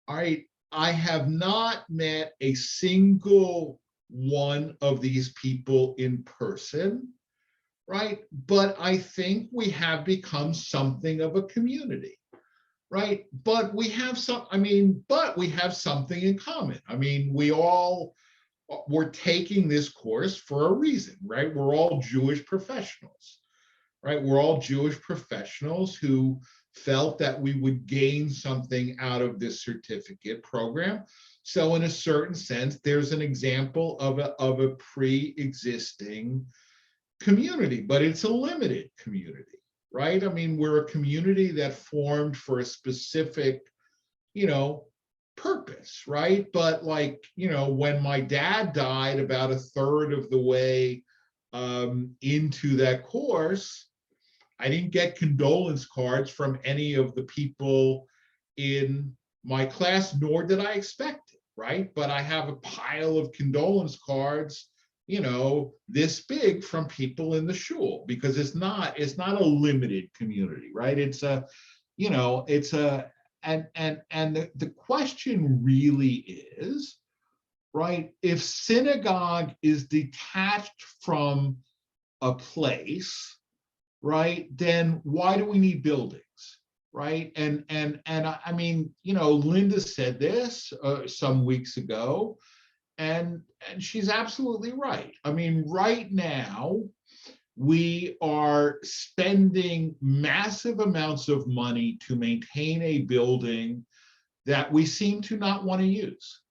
All right, I have not met a single one of these people in person, right? But I think we have become something of a community, right? But we have something in common. I mean, we're taking this course for a reason, right? We're all Jewish professionals, right? We're all Jewish professionals who felt that we would gain something out of this certificate program. So in a certain sense, there's an example of a pre-existing community, but it's a limited community, right? I mean, we're a community that formed for a specific, purpose, right? But when my dad died about a third of the way into that course, I didn't get condolence cards from any of the people in my class, nor did I expect it, right? But I have a pile of condolence cards, this big from people in the shul, because it's not a limited community, right? It's a, and the question really is, right, if synagogue is detached from a place, right, then why do we need buildings, right? And I mean, Linda said this some weeks ago, and she's absolutely right. I mean, right now we are spending massive amounts of money to maintain a building that we seem to not want to use.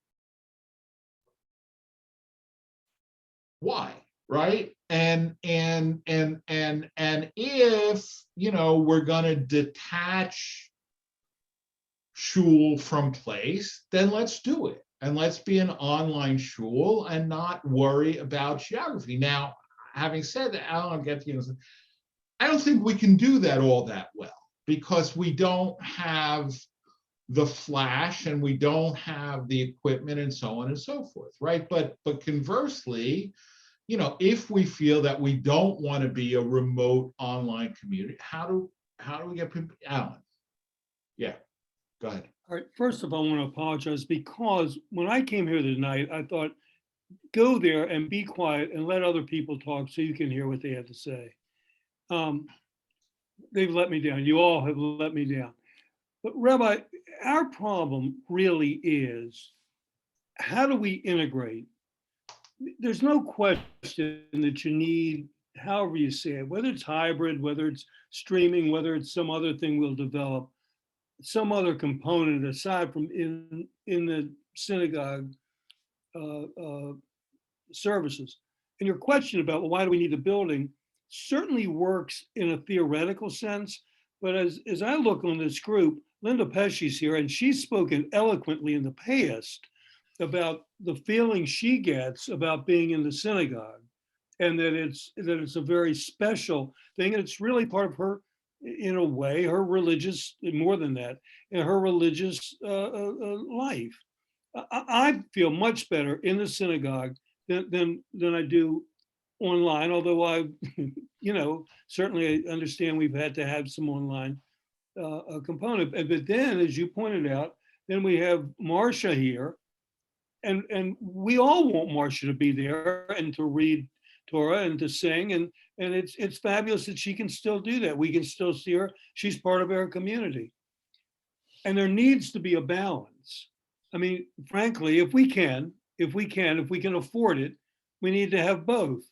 Why? Right? And if we're going to detach shul from place, then let's do it, and let's be an online shul and not worry about geography. Now, having said that, I don't think we can do that all that well, because we don't have the flash and we don't have the equipment and so on and so forth, right? But conversely, if we feel that we don't want to be a remote online community, how do we get people? Alan, yeah, go ahead. All right, first of all, I want to apologize, because when I came here tonight, I thought, go there and be quiet and let other people talk so you can hear what they have to say. They've let me down. You all have let me down. But Rabbi, our problem really is, how do we integrate? There's no question that you need, however you say it, whether it's hybrid, whether it's streaming, whether it's some other thing we'll develop, some other component aside from in the synagogue services. And your question about, well, why do we need the building, certainly works in a theoretical sense. But as I look on this group, Linda Pesci's here, and she's spoken eloquently in the past about the feeling she gets about being in the synagogue, and that it's a very special thing, and it's really part of her, in a way, her religious, more than that, in her religious life. I feel much better in the synagogue than I do online, although I, certainly I understand we've had to have some online component. But then, as you pointed out, then we have Marcia here, and we all want Marcia to be there and to read Torah and to sing, and it's fabulous that she can still do that. We can still see her. She's part of our community. And there needs to be a balance. I mean, frankly, if we can afford it, we need to have both.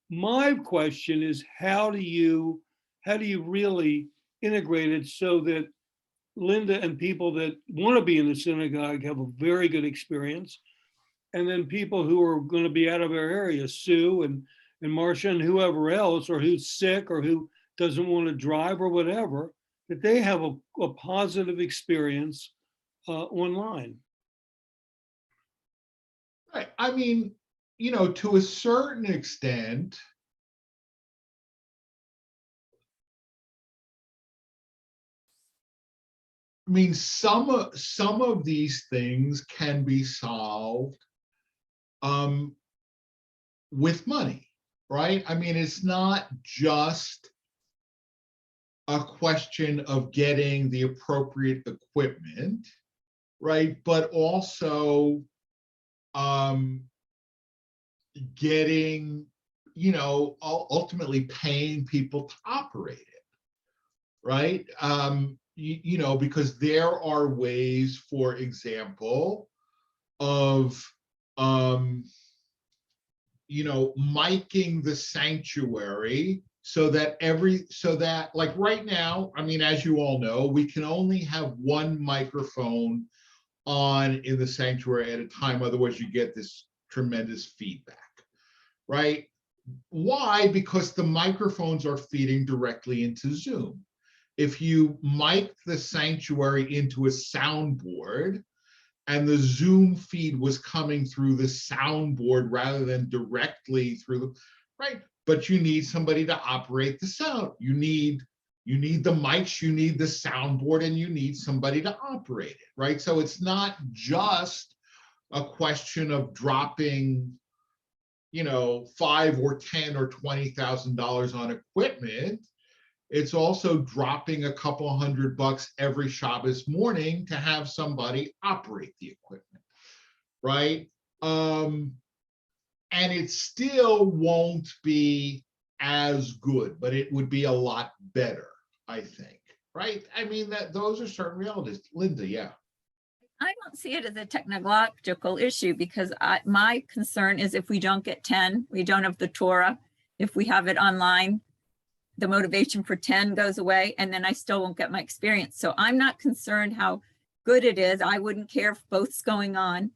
My question is, how do you really integrate it so that Linda and people that want to be in the synagogue have a very good experience, and then people who are going to be out of our area, Sue and Marcia and whoever else, or who's sick or who doesn't want to drive or whatever, that they have a positive experience online. Right. I mean, you know, to a certain extent, I mean, some of these things can be solved with money, right? I mean, it's not just a question of getting the appropriate equipment, right? But also getting, you know, ultimately paying people to operate it, right? You know, because there are ways, for example, of you know, miking the sanctuary so that like right now, I mean, as you all know, we can only have one microphone on in the sanctuary at a time, otherwise you get this tremendous feedback, right? Why? Because the microphones are feeding directly into Zoom. If you mic the sanctuary into a soundboard and the Zoom feed was coming through the soundboard rather than directly through, right? But you need somebody to operate the sound. You need the mics, you need the soundboard, and you need somebody to operate it, right? So it's not just a question of dropping, you know, $5 or $10 or $20,000 on equipment. It's also dropping a couple $100 every Shabbos morning to have somebody operate the equipment, right? And it still won't be as good, but it would be a lot better, I think, right? I mean, that those are certain realities. Linda, yeah. I don't see it as a technological issue because my concern is if we don't get 10, we don't have the Torah. If we have it online, the motivation for 10 goes away, and then I still won't get my experience. So I'm not concerned how good it is. I wouldn't care if both's going on.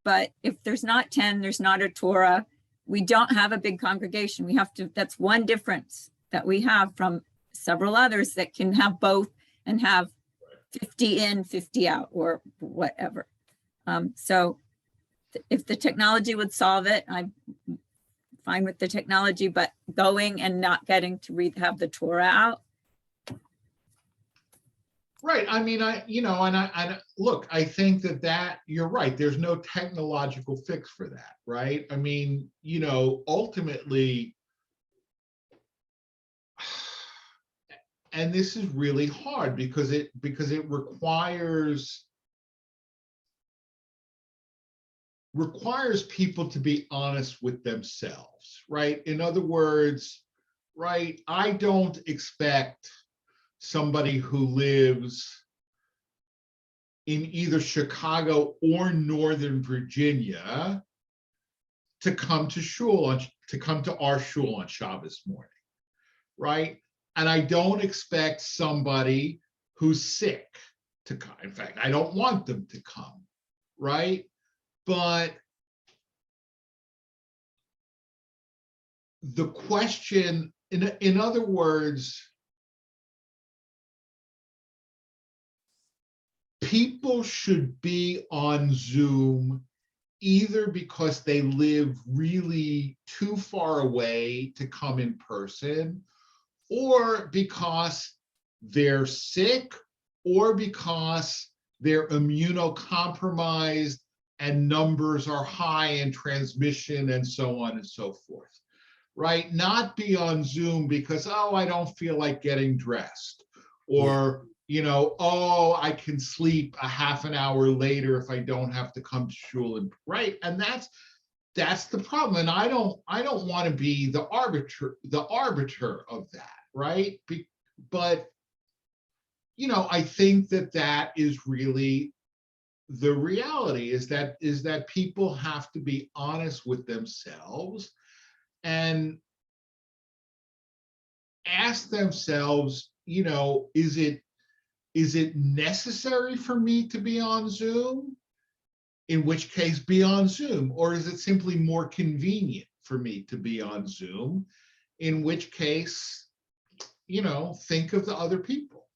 But if there's not 10, there's not a Torah. We don't have a big congregation. We have to, that's one difference that we have from several others that can have both and have 50 in, 50 out, or whatever. So if the technology would solve it, I'm fine with the technology, but going and not getting to have the Torah out. Right. I mean, you know, and I look, I think that you're right. There's no technological fix for that, right? I mean, you know, ultimately, and this is really hard because it requires people to be honest with themselves, right? In other words, right, I don't expect somebody who lives in either Chicago or Northern Virginia to come to our shul on Shabbos morning, right? And I don't expect somebody who's sick to come. In fact, I don't want them to come, right? But the question, in other words, people should be on Zoom either because they live really too far away to come in person, or because they're sick, or because they're immunocompromised and numbers are high in transmission and so on and so forth, right? Not be on Zoom because, oh, I don't feel like getting dressed, or, you know, oh, I can sleep a half an hour later if I don't have to come to shul, right? And that's the problem. And I don't want to be the arbiter of that, right? But, you know, I think that is really the reality, is that people have to be honest with themselves and ask themselves, you know, is it necessary for me to be on Zoom? In which case, be on Zoom. Or is it simply more convenient for me to be on Zoom? In which case, you know, think of the other people.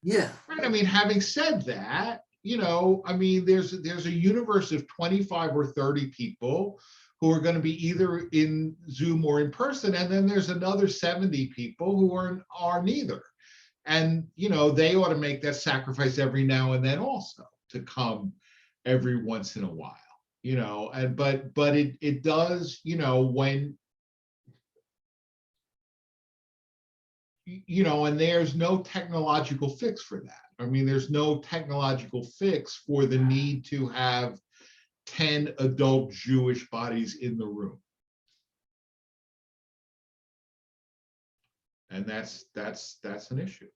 Yeah. Right. I mean, having said that, you know, I mean, there's a universe of 25 or 30 people who are going to be either in Zoom or in person, and then there's another 70 people who are neither. And, you know, they ought to make that sacrifice every now and then also to come every once in a while, you know. And but it does, you know, when, you know, and there's no technological fix for that. I mean, there's no technological fix for the need to have 10 adult Jewish bodies in the room. And that's an issue.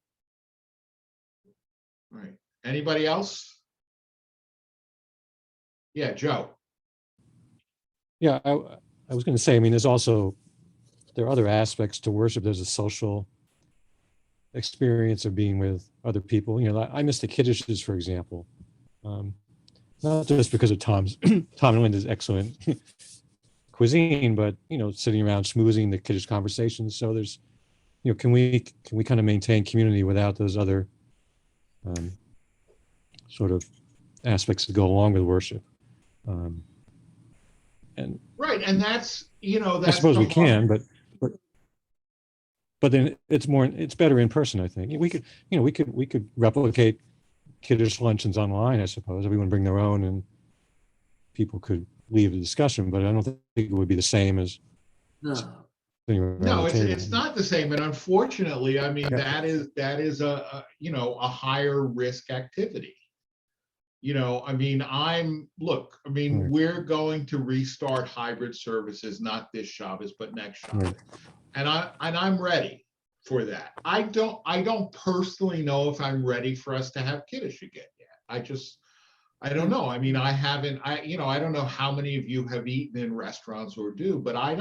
All right. Anybody else? Yeah, Joe. Yeah, I was going to say, I mean, there are other aspects to worship. There's a social experience of being with other people. You know, I miss the kiddishes, for example. Not just because of Tom and Linda's excellent cuisine, but, you know, sitting around schmoozing the kiddish conversations. So there's, you know, can we kind of maintain community without those other sort of aspects that go along with worship? And right, and that's, you know, I suppose we can, but then it's better in person. I think we could replicate kiddish luncheons online. I suppose everyone bring their own, and people could leave the discussion. But I don't think it would be the same as no, it's not the same. And unfortunately, I mean, that is a you know, a higher risk activity. You know, I mean, we're going to restart hybrid services, not this Shabbos, but next Shabbos. And I'm ready for that. I don't personally know if I'm ready for us to have Kiddush again yet. I don't know. I mean, I don't know how many of you have eaten in restaurants or do, but I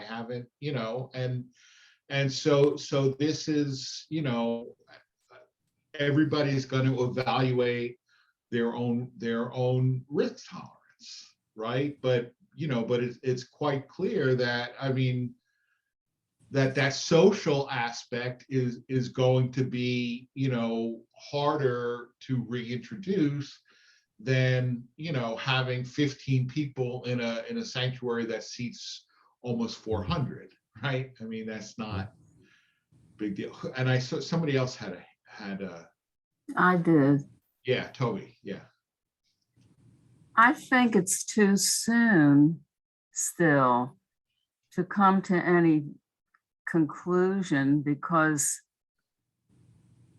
haven't, you know, and so this is, you know, everybody's going to evaluate their own risk tolerance, right? But, you know, but it's quite clear that, I mean, that social aspect is going to be, you know, harder to reintroduce than, you know, having 15 people in a sanctuary that seats almost 400, right? I mean, that's not a big deal. And I saw somebody else had a. I did. Yeah, Toby, yeah. I think it's too soon still to come to any conclusion, because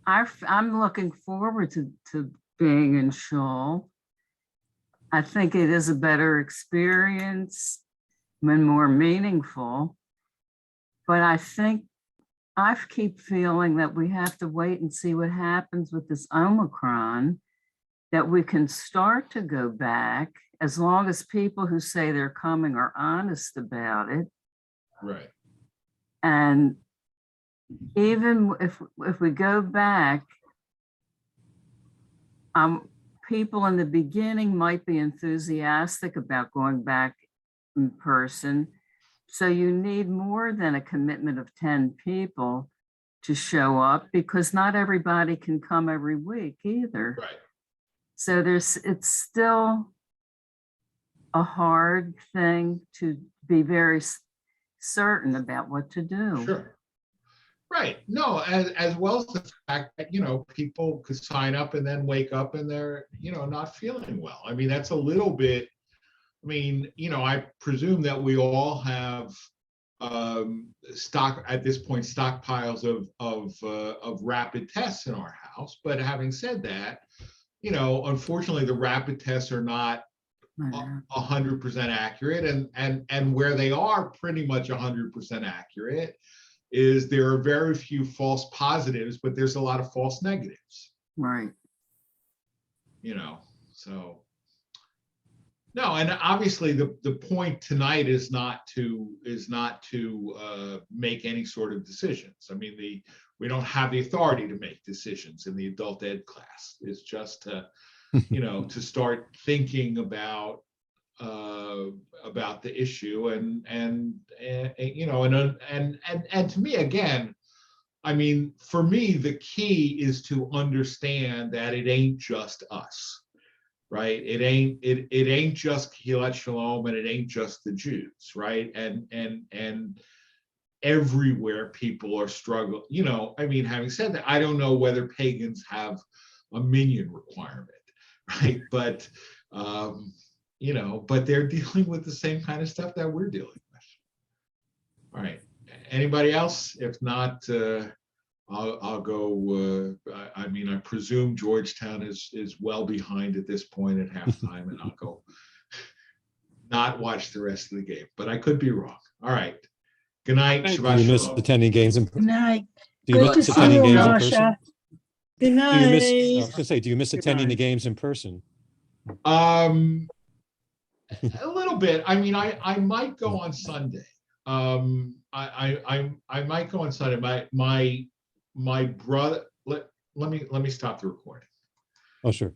I'm looking forward to being in shul. I think it is a better experience and more meaningful, but I think I keep feeling that we have to wait and see what happens with this Omicron, that we can start to go back as long as people who say they're coming are honest about it. Right. And even if we go back, people in the beginning might be enthusiastic about going back in person. So you need more than a commitment of 10 people to show up, because not everybody can come every week either. Right. So it's still a hard thing to be very certain about what to do. Sure. Right. No, as well as the fact that, you know, people could sign up and then wake up and they're, you know, not feeling well. I mean, that's a little bit, I mean, you know, I presume that we all have stockpiles of rapid tests in our house. But having said that, you know, unfortunately, the rapid tests are not 100% accurate, and where they are pretty much 100% accurate is there are very few false positives, but there's a lot of false negatives. Right. So no, and obviously the point tonight is not to make any sort of decisions. I mean, we don't have the authority to make decisions in the adult ed class. It's just to to start thinking about the issue, and to me, again, I mean, for me, the key is to understand that it ain't just us, right? It ain't just Kilat Shalom, and it ain't just the Jews, right? And everywhere people are struggling. I mean, having said that, I don't know whether pagans have a minyan requirement, right? But but they're dealing with the same kind of stuff that we're dealing with. All right. Anybody else? If not, I'll go. I mean, I presume Georgetown is well behind at this point at halftime, and I'll go not watch the rest of the game. But I could be wrong. All right. Good night. Thank Do you miss Shabbat attending games in? Good night. Do you Good to miss see attending you, games in Masha. person? Good Do night. you miss? I was gonna say, do you miss attending the night. games in person? Shalom. A little bit. I mean, I might go on Sunday. I might go on Sunday. My brother. Let me stop the recording. Oh, sure.